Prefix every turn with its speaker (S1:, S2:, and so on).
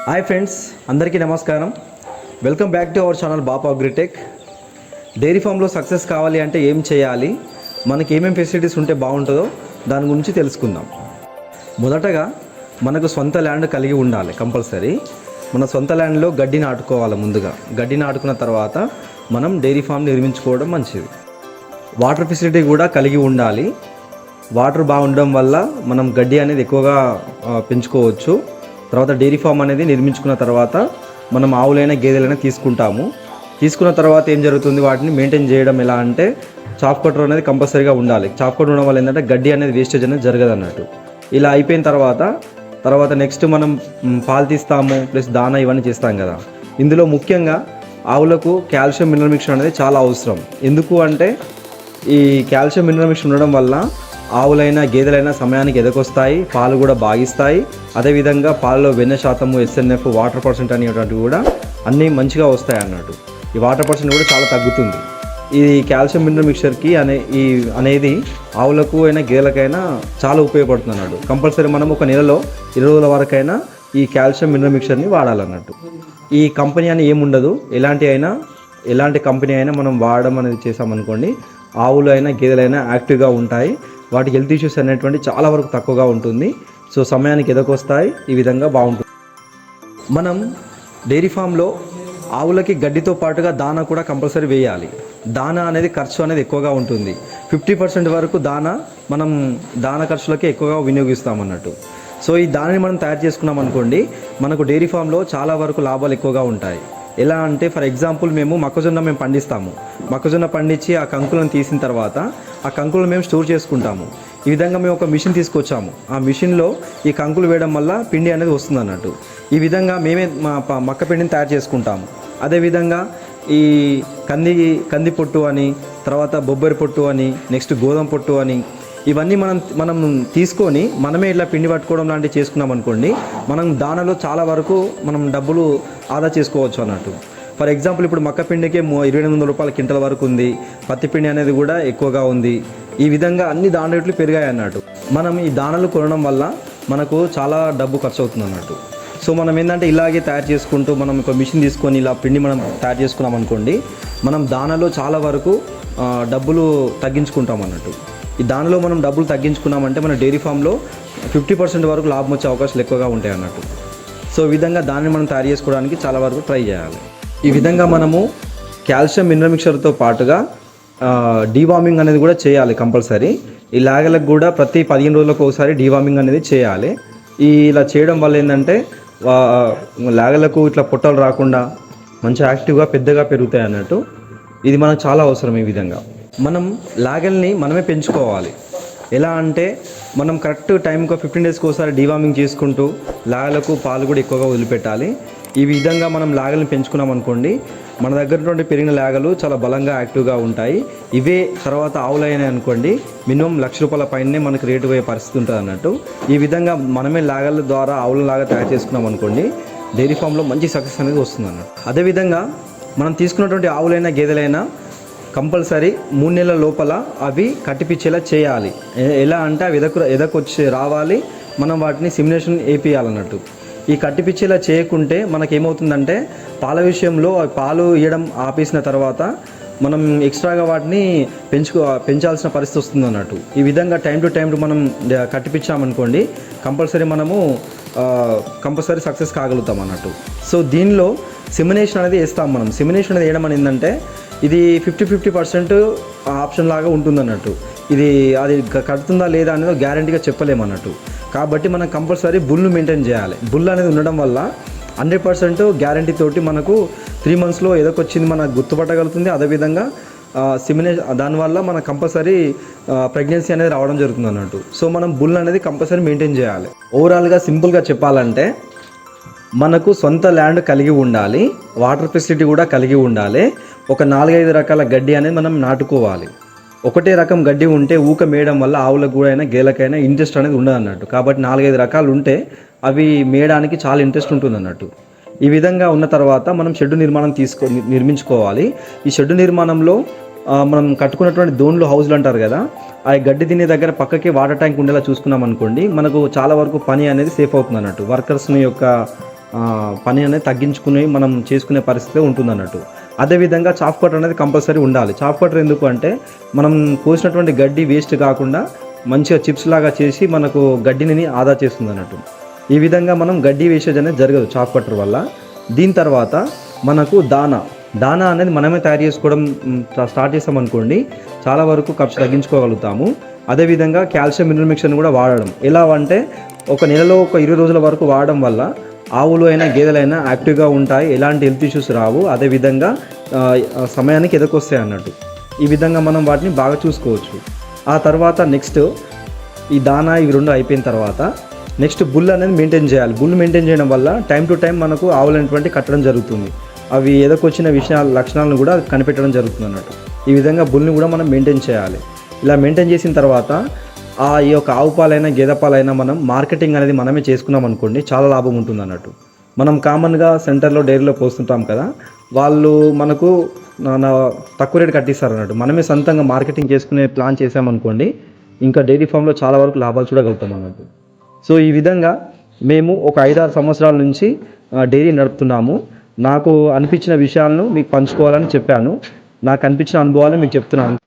S1: Hi friends, అందరికీ నమస్కారం. Welcome back to our channel Bapu agritech. Dairy ఫామ్లో సక్సెస్ కావాలి అంటే ఏం చేయాలి, మనకి ఏమేమి ఫెసిలిటీస్ ఉంటే బాగుంటుందో దాని గురించి తెలుసుకుందాం. మొదటగా మనకు సొంత ల్యాండ్ కలిగి ఉండాలి కంపల్సరీ. మన సొంత ల్యాండ్లో గడ్డి నాటుకోవాలి. ముందుగా గడ్డి నాటుకున్న తర్వాత మనం డైరీ ఫామ్ నిర్మించుకోవడం మంచిది. వాటర్ ఫెసిలిటీ కూడా కలిగి ఉండాలి. వాటర్ బాగుండడం వల్ల మనం గడ్డి అనేది ఎక్కువగా పెంచుకోవచ్చు. తర్వాత డైరీ ఫామ్ అనేది నిర్మించుకున్న తర్వాత మనం ఆవులైనా గేదెలైనా తీసుకున్న తర్వాత ఏం జరుగుతుంది, వాటిని మెయింటైన్ చేయడం ఎలా అంటే చాప్ కటర్ అనేది కంపల్సరీగా ఉండాలి. చాప్ కటర్ ఉండడం వల్ల ఏంటంటే గడ్డి అనేది వేస్టేజ్ అనేది జరగదు అన్నట్టు. ఇలా అయిపోయిన తర్వాత నెక్స్ట్ మనం పాలు తీస్తాము, ప్లస్ దానా ఇవన్నీ చేస్తాం కదా. ఇందులో ముఖ్యంగా ఆవులకు కాల్షియం మినరల్ మిక్చర్ అనేది చాలా అవసరం. ఎందుకు అంటే ఈ కాల్షియం మినరల్ మిక్చర్ ఉండడం వల్ల ఆవులైనా గేదెలైనా సమయానికి ఎదకొస్తాయి, పాలు కూడా బాగిస్తాయి. అదేవిధంగా పాలలో వెన్న శాతము, ఎస్ఎన్ఎఫ్, వాటర్ పర్సెంట్ అనేటువంటివి కూడా అన్నీ మంచిగా వస్తాయి అన్నట్టు. ఈ వాటర్ పర్సెంట్ కూడా చాలా తగ్గుతుంది. ఈ కాల్షియం మినరల్ మిక్చర్కి అనేది ఆవులకు అయినా గేదెలకైనా చాలా ఉపయోగపడుతుంది అన్నట్టు. కంపల్సరీ మనం ఒక నెలలో 20 రోజుల వరకైనా ఈ కాల్షియం మినరల్ మిక్చర్ని వాడాలన్నట్టు. ఈ కంపెనీ అని ఏముండదు, ఎలాంటి కంపెనీ అయినా మనం వాడడం అనేది చేసామనుకోండి, ఆవులు అయినా గేదెలైనా యాక్టివ్గా ఉంటాయి. వాటి హెల్త్ ఇష్యూస్ అనేటువంటి చాలా వరకు తక్కువగా ఉంటుంది. సో సమయానికి ఎదకొస్తాయి. ఈ విధంగా బాగుంటుంది. మనం డైరీ ఫామ్లో ఆవులకి గడ్డితో పాటుగా దానా కూడా కంపల్సరీ వేయాలి. దానా అనేది ఖర్చు అనేది ఎక్కువగా ఉంటుంది. 50% వరకు మనం దానా ఖర్చులకి ఎక్కువగా వినియోగిస్తామన్నట్టు. సో ఈ దానిని మనం తయారు చేసుకున్నాం అనుకోండి, మనకు డైరీ ఫామ్లో చాలా వరకు లాభాలు ఎక్కువగా ఉంటాయి. ఎలా అంటే ఫర్ ఎగ్జాంపుల్ మేము మొక్కజొన్న పండిస్తాము. మొక్కజొన్న పండించి ఆ కంకులను తీసిన తర్వాత ఆ కంకులను మేము స్టోర్ చేసుకుంటాము. ఈ విధంగా మేము ఒక మిషన్ తీసుకొచ్చాము. ఆ మిషన్లో ఈ కంకులు వేయడం వల్ల పిండి అనేది వస్తుంది అన్నట్టు. ఈ విధంగా మేమే మక్క పిండిని తయారు చేసుకుంటాము. అదేవిధంగా ఈ కంది పొట్టు అని, తర్వాత బొబ్బరి పొట్టు అని, నెక్స్ట్ గోధుమ పొట్టు అని, ఇవన్నీ మనం తీసుకొని మనమే ఇట్లా పిండి పట్టుకోవడం లాంటివి చేసుకున్నాం అనుకోండి, మనం దానిలో చాలా వరకు మనం డబ్బులు ఆదా చేసుకోవచ్చు అన్నట్టు. ఫర్ ఎగ్జాంపుల్ ఇప్పుడు మక్క పిండికి 2800 రూపాయల క్వింటల్ వరకు ఉంది. పత్తి పిండి అనేది కూడా ఎక్కువగా ఉంది. ఈ విధంగా అన్ని దాని రేట్లు పెరిగాయి అన్నట్టు. మనం ఈ దానాలు కొనడం వల్ల మనకు చాలా డబ్బు ఖర్చు అవుతుంది అన్నట్టు. సో మనం ఏంటంటే ఇలాగే తయారు చేసుకుంటూ మనం ఒక మిషన్ తీసుకొని ఇలా పిండి మనం తయారు చేసుకున్నాం అనుకోండి, మనం దానాలో చాలా వరకు డబ్బులు తగ్గించుకుంటాం అన్నట్టు. ఈ దానిలో మనం డబ్బులు తగ్గించుకున్నామంటే మన డైరీ ఫామ్లో 50% వరకు లాభం వచ్చే అవకాశాలు ఎక్కువగా ఉంటాయి అన్నట్టు. సో ఈ విధంగా దాన్ని మనం తయారు చేసుకోవడానికి చాలా వరకు ట్రై చేయాలి. ఈ విధంగా మనము కాల్షియం మినరల్ మిక్చర్తో పాటుగా డీవార్మింగ్ అనేది కూడా చేయాలి కంపల్సరీ. ఈ లాగలకు కూడా ప్రతి 15 రోజులకు ఒకసారి డీవార్మింగ్ అనేది చేయాలి. ఇలా చేయడం వల్ల ఏంటంటే లాగలకు ఇట్లా పొట్టలు రాకుండా మంచి యాక్టివ్గా పెద్దగా పెరుగుతాయి అన్నట్టు. ఇది మనకు చాలా అవసరం. ఈ విధంగా మనం లాగల్ని మనమే పెంచుకోవాలి. ఎలా అంటే మనం కరెక్ట్ టైంకి 15 డేస్కి ఒకసారి డీవార్మింగ్ చేసుకుంటూ లాగలకు పాలు కూడా ఎక్కువగా వదిలిపెట్టాలి. ఈ విధంగా మనం లాగల్ని పెంచుకున్నాం అనుకోండి, మన దగ్గర నుండి పెరిగిన లాగలు చాలా బలంగా యాక్టివ్గా ఉంటాయి. ఇవే తర్వాత ఆవులైనా అనుకోండి, మినిమం ₹1,00,000 పైనే మనకు రేటు పోయే పరిస్థితి ఉంటుంది అన్నట్టు. ఈ విధంగా మనమే లాగల ద్వారా ఆవుల లాగా తయారు చేసుకున్నాం అనుకోండి, డైరీ ఫామ్లో మంచి సక్సెస్ అనేది వస్తుంది అన్నట్టు. అదేవిధంగా మనం తీసుకున్నటువంటి ఆవులైనా గేదెలైనా కంపల్సరీ 3 నెలల లోపల అవి కట్టిపిచ్చేలా చేయాలి. ఎలా అంటే అవి ఎదకొచ్చి రావాలి, మనం వాటిని సిమ్యులేషన్ వేపియాలన్నట్టు. ఈ కట్టిపిచ్చేలా చేయకుంటే మనకేమవుతుందంటే పాల విషయంలో పాలు ఇవ్వడం ఆపేసిన తర్వాత మనం ఎక్స్ట్రాగా వాటిని పెంచాల్సిన పరిస్థితి వస్తుంది అన్నట్టు. ఈ విధంగా టైం టు టైం మనం కట్టిపించామనుకోండి, కంపల్సరీ సక్సెస్ కాగలుగుతాం అన్నట్టు. సో దీనిలో సిమినేషన్ అనేది వేస్తాం మనం. సిమినేషన్ అనేది వేయడం అనేది ఏంటంటే ఇది 50% ఆప్షన్ లాగా ఉంటుందన్నట్టు. అది కడుతుందా లేదా అనేది గ్యారంటీగా చెప్పలేమన్నట్టు. కాబట్టి మనం కంపల్సరీ బుల్ను మెయింటైన్ చేయాలి. బుల్ అనేది ఉండడం వల్ల 100% గ్యారంటీ తోటి మనకు 3 monthsలో ఎదకొచ్చింది మనకు గుర్తుపట్టగలుగుతుంది. అదేవిధంగా దానివల్ల మనకు కంపల్సరీ ప్రెగ్నెన్సీ అనేది రావడం జరుగుతుంది అన్నట్టు. సో మనం బుల్ అనేది కంపల్సరీ మెయింటైన్ చేయాలి. ఓవరాల్గా సింపుల్గా చెప్పాలంటే మనకు సొంత ల్యాండ్ కలిగి ఉండాలి, వాటర్ ఫెసిలిటీ కూడా కలిగి ఉండాలి. ఒక 4-5 రకాల గడ్డి అనేది మనం నాటుకోవాలి. ఒకటే రకం గడ్డి ఉంటే ఊక మేయడం వల్ల ఆవులకు కూడా అయినా గేలకైనా ఇంట్రెస్ట్ అనేది ఉండదు అన్నట్టు. కాబట్టి 4-5 రకాలు ఉంటే అవి మేయడానికి చాలా ఇంట్రెస్ట్ ఉంటుంది అన్నట్టు. ఈ విధంగా ఉన్న తర్వాత మనం షెడ్డు నిర్మించుకోవాలి. ఈ షెడ్డు నిర్మాణంలో మనం కట్టుకున్నటువంటి దోన్లు హౌస్లు అంటారు కదా, ఆ గడ్డి తినే దగ్గర పక్కకి వాటర్ ట్యాంక్ ఉండేలా చూసుకున్నాం అనుకోండి, మనకు చాలా వరకు పని అనేది సేఫ్ అవుతుంది అన్నట్టు. వర్కర్స్ని యొక్క పని అనేది తగ్గించుకుని మనం చేసుకునే పరిస్థితి ఉంటుంది అన్నట్టు. అదేవిధంగా చాఫ్ కటర్ అనేది కంపల్సరీ ఉండాలి. చాఫ్ కటర్ ఎందుకు అంటే మనం కోసినటువంటి గడ్డి వేస్ట్ కాకుండా మంచిగా చిప్స్ లాగా చేసి మనకు గడ్డిని ఆదా చేస్తుంది అన్నట్టు. ఈ విధంగా మనం గడ్డి వేసేజ్ అనేది జరగదు చాఫ్ కటర్ వల్ల. దీని తర్వాత మనకు దానా అనేది మనమే తయారు చేసుకోవడం స్టార్ట్ చేస్తామనుకోండి, చాలా వరకు ఖర్చు తగ్గించుకోగలుగుతాము. అదేవిధంగా కాల్షియం మినరల్ మిక్చర్ని కూడా వాడడం ఎలా అంటే ఒక నెలలో ఒక 20 రోజుల వరకు వాడడం వల్ల ఆవులు అయినా గేదెలైనా యాక్టివ్గా ఉంటాయి, ఎలాంటి హెల్త్ ఇష్యూస్ రావు. అదేవిధంగా సమయానికి ఎదకొస్తాయి అన్నట్టు. ఈ విధంగా మనం వాటిని బాగా చూసుకోవచ్చు. ఆ తర్వాత నెక్స్ట్ ఈ దానా ఇవి రెండు అయిపోయిన తర్వాత నెక్స్ట్ బుల్ అనేది మెయింటైన్ చేయాలి. బుల్ మెయింటైన్ చేయడం వల్ల టైం టు టైం మనకు ఆవులైనటువంటి కట్టడం జరుగుతుంది. అవి ఎదకొచ్చిన లక్షణాలను కూడా కనిపెట్టడం జరుగుతుంది అన్నట్టు. ఈ విధంగా బుల్ని కూడా మనం మెయింటైన్ చేయాలి. ఇలా మెయింటైన్ చేసిన తర్వాత ఈ యొక్క ఆవు పాలైనా గేదె పాలైనా మనం మార్కెటింగ్ అనేది మనమే చేసుకున్నాం అనుకోండి, చాలా లాభం ఉంటుంది అన్నట్టు. మనం కామన్గా సెంటర్లో డైరీలో పోస్తుంటాం కదా, వాళ్ళు మనకు తక్కువ రేటు కట్టిస్తారు అన్నట్టు. మనమే సొంతంగా మార్కెటింగ్ చేసుకునే ప్లాన్ చేసామనుకోండి, ఇంకా డైరీ ఫామ్లో చాలా వరకు లాభాలు చూడగలుగుతాం అన్నట్టు. సో ఈ విధంగా మేము ఒక 5-6 సంవత్సరాల నుంచి డైరీ నడుపుతున్నాము. నాకు అనిపించిన విషయాలను మీకు పంచుకోవాలని చెప్పాను. నాకు అనిపించిన అనుభవాలు మీకు చెప్తున్నాను.